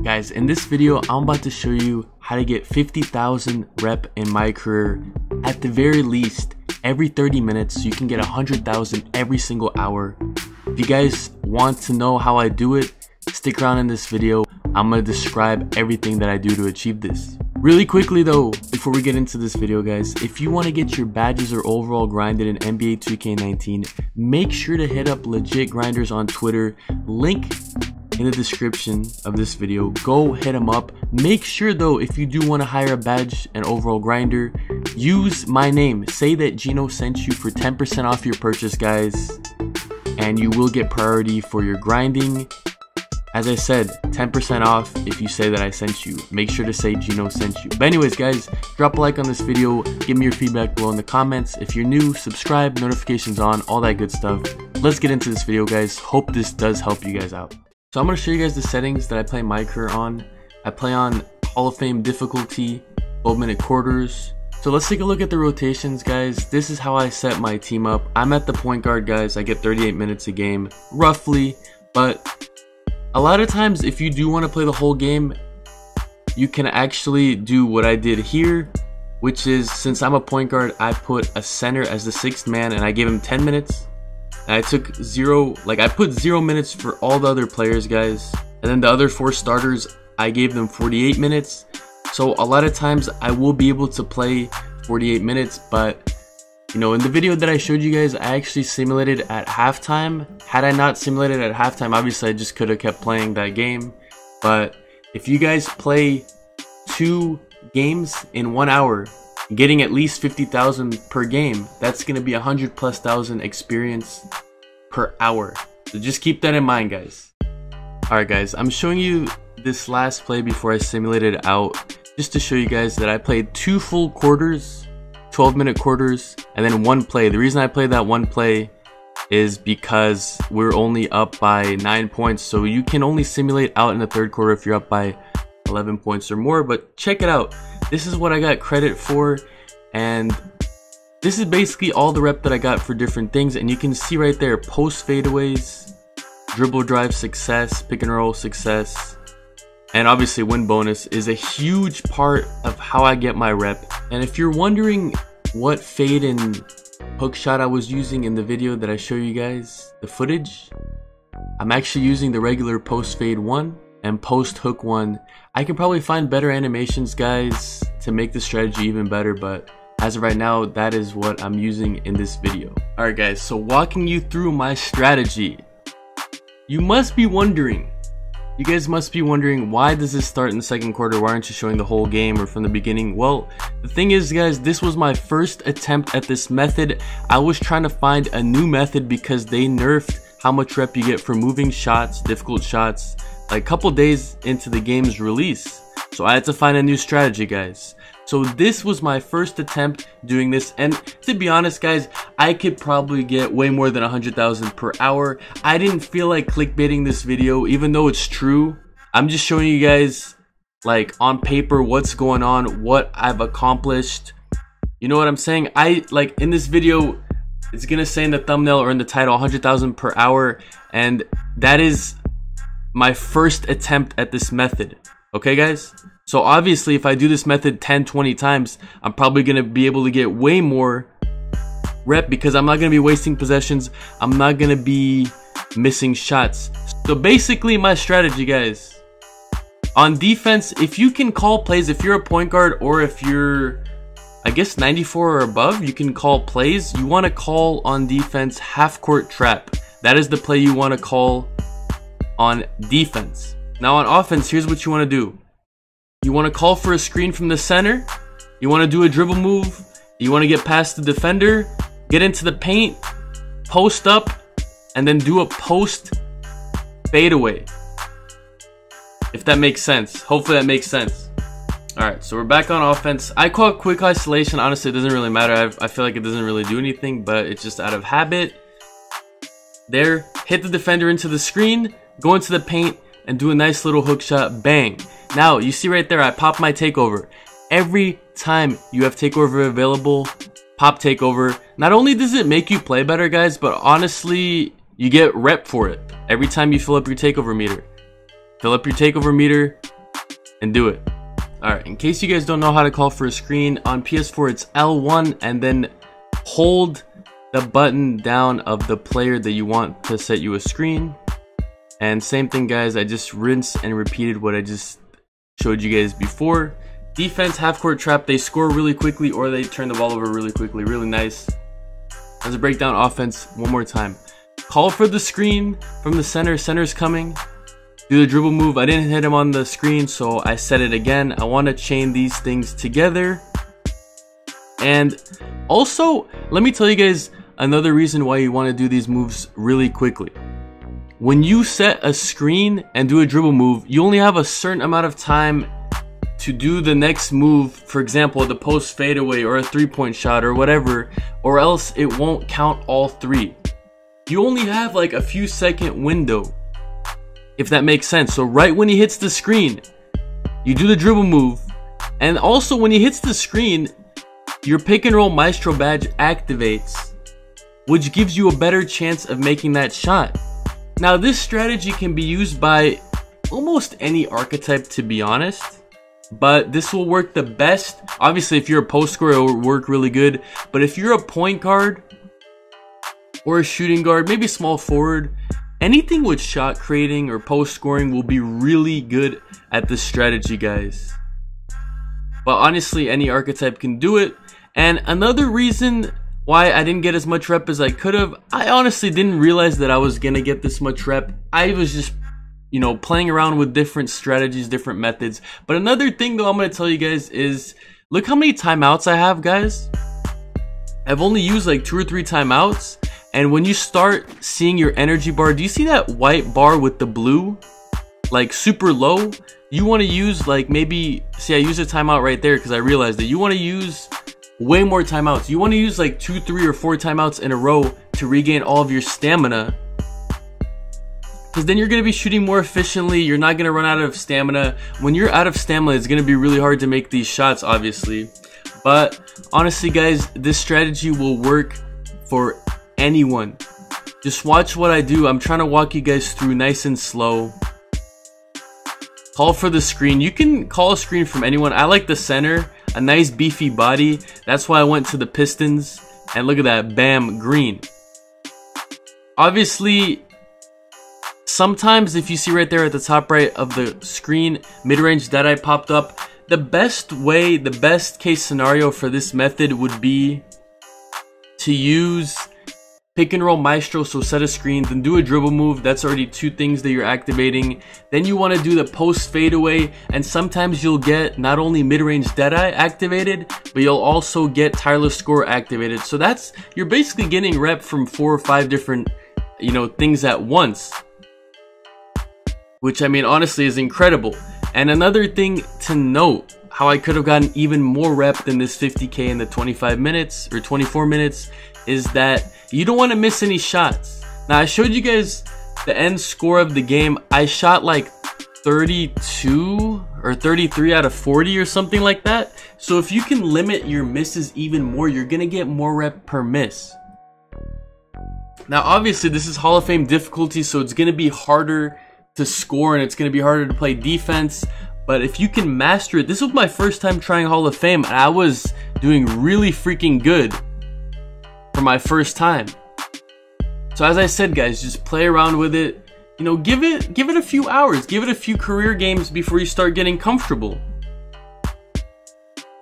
Guys, in this video, I'm about to show you how to get 50,000 rep in my career at the very least every 30 minutes so you can get 100,000 every single hour. If you guys want to know how I do it, stick around in this video. I'm going to describe everything that I do to achieve this. Really quickly though, before we get into this video guys, if you want to get your badges or overall grinded in NBA 2K19, make sure to hit up Legit Grinders on Twitter. Link in the description of this video. Go hit them up. Make sure though, if you do want to hire a badge and overall grinder, use my name. Say that Gino sent you for 10% off your purchase guys, and you will get priority for your grinding. As I said, 10% off if you say that I sent you. Make sure to say Gino sent you. But anyways guys, drop a like on this video, give me your feedback below in the comments. If you're new, subscribe, notifications on, all that good stuff. Let's get into this video guys. Hope this does help you guys out. So I'm going to show you guys the settings that I play my career on. I play on Hall of Fame difficulty, 12-minute quarters. So let's take a look at the rotations guys. This is how I set my team up. I'm at the point guard guys. I get 38 minutes a game roughly, but a lot of times if you do want to play the whole game, you can actually do what I did here, which is, since I'm a point guard, I put a center as the 6th man and I gave him 10 minutes. And I took I put 0 minutes for all the other players guys, and then the other 4 starters I gave them 48 minutes. So a lot of times I will be able to play 48 minutes, but you know, in the video that I showed you guys, I actually simulated at halftime. Had I not simulated at halftime, obviously I just could have kept playing that game. But if you guys play 2 games in 1 hour, getting at least 50,000 per game, that's going to be 100,000+ experience per hour. So just keep that in mind guys. Alright guys, I'm showing you this last play before I simulated it out, just to show you guys that I played 2 full quarters, 12-minute quarters, and then 1 play. The reason I played that 1 play is because we're only up by 9 points, so you can only simulate out in the 3rd quarter if you're up by 11 points or more. But check it out, this is what I got credit for, and this is basically all the rep that I got for different things. And you can see right there, post fadeaways, dribble drive success, pick and roll success, and obviously win bonus is a huge part of how I get my rep. And if you're wondering what fade and hook shot I was using in the video that I show you guys the footage, I'm actually using the regular post fade one and post hook one. I can probably find better animations guys to make the strategy even better, but as of right now, that is what I'm using in this video. Alright guys, so walking you through my strategy. You guys must be wondering, why does this start in the 2nd quarter? Why aren't you showing the whole game or from the beginning? Well, the thing is guys, this was my first attempt at this method. I was trying to find a new method because they nerfed how much rep you get for moving shots, difficult shots, like a couple days into the game's release. So I had to find a new strategy guys. So this was my first attempt doing this, and to be honest guys, I could probably get way more than 100,000 per hour. I didn't feel like clickbaiting this video, even though it's true. I'm just showing you guys like on paper what's going on, what I've accomplished. You know what I'm saying? Like in this video, it's gonna say in the thumbnail or in the title 100,000 per hour, and that is my first attempt at this method. Okay guys? So obviously if I do this method 10-20 times, I'm probably going to be able to get way more rep because I'm not going to be wasting possessions. I'm not going to be missing shots. So basically my strategy guys, on defense, if you can call plays, if you're a point guard or if you're, I guess, 94 or above, you can call plays. You want to call on defense half court trap. That is the play you want to call on defense. Now on offense, here's what you want to do. You want to call for a screen from the center. You want to do a dribble move. You want to get past the defender, get into the paint, post up, and then do a post fadeaway. If that makes sense. Hopefully that makes sense. Alright, so we're back on offense. I call it quick isolation. Honestly, it doesn't really matter. I feel like it doesn't really do anything, but it's just out of habit. There, hit the defender into the screen, go into the paint, and do a nice little hook shot. Bang. Now, you see right there, I pop my takeover. Every time you have takeover available, pop takeover. Not only does it make you play better, guys, but honestly, you get rep for it. Every time you fill up your takeover meter. Fill up your takeover meter, and do it. Alright, in case you guys don't know how to call for a screen, on PS4 it's L1 and then hold the button down of the player that you want to set you a screen. And same thing guys, I just rinsed and repeated what I just showed you guys before. Defense, half court trap, they score really quickly or they turn the ball over really quickly. Really nice. As a breakdown offense, one more time. Call for the screen from the center. Center's coming. Do the dribble move. I didn't hit him on the screen, so I said it again. I want to chain these things together. And also, let me tell you guys another reason why you want to do these moves really quickly. When you set a screen and do a dribble move, you only have a certain amount of time to do the next move. For example, the post fadeaway or a three-point shot or whatever, or else it won't count all three. You only have like a few second window, if that makes sense. So right when he hits the screen, you do the dribble move, and also when he hits the screen, your pick and roll maestro badge activates, which gives you a better chance of making that shot. Now this strategy can be used by almost any archetype, to be honest, but this will work the best. Obviously if you're a post scorer, it will work really good, but if you're a point guard or a shooting guard, maybe small forward, anything with shot creating or post scoring will be really good at this strategy, guys. But honestly, any archetype can do it. And another reason why I didn't get as much rep as I could have, I honestly didn't realize that I was gonna get this much rep. I was just, you know, playing around with different strategies, different methods. But another thing though I'm gonna tell you guys is, look how many timeouts I have, guys. I've only used like 2 or 3 timeouts. And when you start seeing your energy bar, do you see that white bar with the blue? Like super low? You want to use like maybe, see I use a timeout right there because I realized that you want to use way more timeouts. You want to use like 2, 3, or 4 timeouts in a row to regain all of your stamina. Because then you're going to be shooting more efficiently. You're not going to run out of stamina. When you're out of stamina, it's going to be really hard to make these shots, obviously. But honestly guys, this strategy will work for anyone. Just watch what I do. I'm trying to walk you guys through nice and slow. Call for the screen. You can call a screen from anyone. I like the center, a nice beefy body. That's why I went to the Pistons. And look at that, bam, green. Obviously, sometimes if you see right there at the top right of the screen, mid-range that I popped up, the best way, the best case scenario for this method would be to use pick and roll maestro, so set a screen, then do a dribble move. That's already 2 things that you're activating. Then you want to do the post fadeaway, and sometimes you'll get not only mid-range deadeye activated, but you'll also get tireless score activated. So that's, you're basically getting rep from 4 or 5 different, you know, things at once, which I mean honestly is incredible. And another thing to note, how I could have gotten even more rep than this 50k in the 25 minutes or 24 minutes, is that you don't want to miss any shots. Now I showed you guys the end score of the game. I shot like 32 or 33 out of 40 or something like that. So if you can limit your misses even more, you're gonna get more rep per miss. Now obviously this is Hall of Fame difficulty, so it's gonna be harder to score and it's gonna be harder to play defense. But if you can master it, this was my first time trying Hall of Fame and I was doing really freaking good for my first time. So as I said guys, just play around with it. You know, give it a few hours, give it a few career games before you start getting comfortable.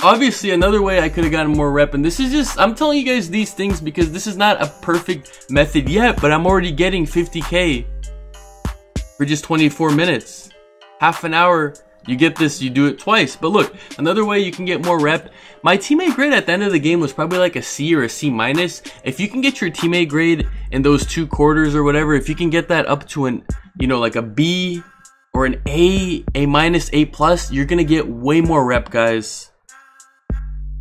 Obviously another way I could have gotten more rep, and this is just, I'm telling you guys these things because this is not a perfect method yet, but I'm already getting 50k for just 24 minutes. Half an hour, you get this, you do it twice. But look, another way you can get more rep. My teammate grade at the end of the game was probably like a C or a C minus. If you can get your teammate grade in those 2 quarters or whatever, if you can get that up to an, you know, like a B or an A, A minus, A plus, you're gonna get way more rep, guys.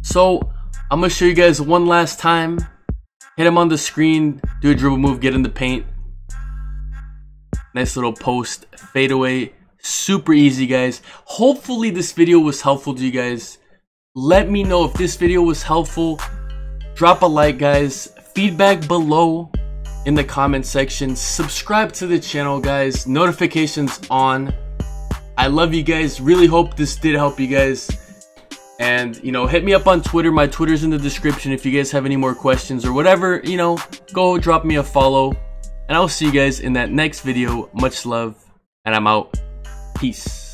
So I'm gonna show you guys one last time. Hit him on the screen, do a dribble move, get in the paint. Nice little post fadeaway. Super easy, guys. Hopefully this video was helpful to you guys. Let me know if this video was helpful. Drop a like, guys. Feedback below in the comment section. Subscribe to the channel, guys. Notifications on. I love you guys. Really hope this did help you guys. And, you know, hit me up on Twitter. My Twitter's in the description. If you guys have any more questions or whatever, you know, go drop me a follow. And I'll see you guys in that next video. Much love. And I'm out. Peace.